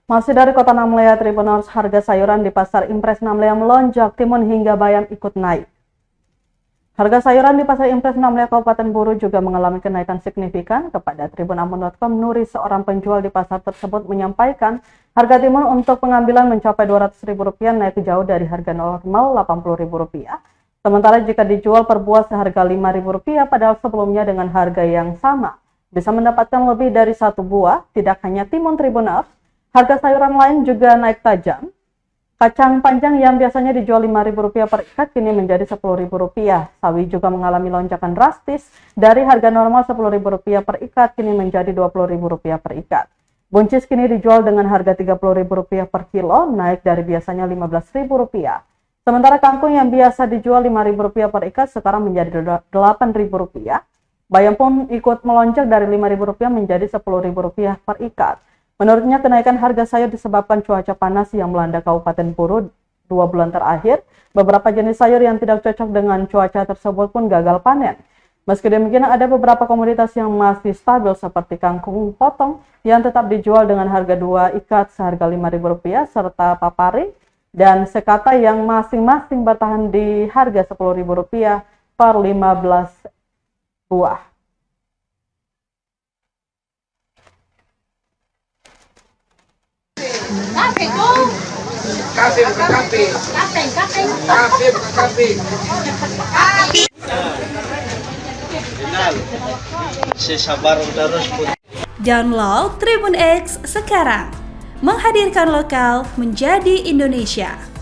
Masih dari Kota Namlea, Tribuners, harga sayuran di Pasar Impres Namlea melonjak, timun hingga bayam ikut naik. Harga sayuran di Pasar Impres Namlea Kabupaten Buru juga mengalami kenaikan signifikan. Kepada tribunambon.com, Nuri, seorang penjual di pasar tersebut, menyampaikan harga timun untuk pengambilan mencapai Rp200.000, naik jauh dari harga normal Rp80.000. Sementara jika dijual per buah seharga Rp5.000, padahal sebelumnya dengan harga yang sama bisa mendapatkan lebih dari satu buah. Tidak hanya timun, Tribuners, harga sayuran lain juga naik tajam. Kacang panjang yang biasanya dijual Rp5.000 per ikat kini menjadi Rp10.000. Sawi juga mengalami lonjakan drastis dari harga normal Rp10.000 per ikat kini menjadi Rp20.000 per ikat. Buncis kini dijual dengan harga Rp30.000 per kilo, naik dari biasanya Rp15.000. Sementara kangkung yang biasa dijual Rp5.000 per ikat sekarang menjadi Rp8.000. Bayam pun ikut melonjak dari Rp5.000 menjadi Rp10.000 per ikat. Menurutnya, kenaikan harga sayur disebabkan cuaca panas yang melanda Kabupaten Buru 2 bulan terakhir. Beberapa jenis sayur yang tidak cocok dengan cuaca tersebut pun gagal panen. Meski demikian, ada beberapa komoditas yang masih stabil seperti kangkung potong yang tetap dijual dengan harga 2 ikat seharga Rp5.000, serta papari dan sekata yang masing-masing bertahan di harga Rp10.000 per 15 buah. Kafe tuh. Kafe bukan kafe. Kafe. Kafe bukan kafe. Final. Sabar terus. Download Tribun X sekarang. Menghadirkan lokal menjadi Indonesia.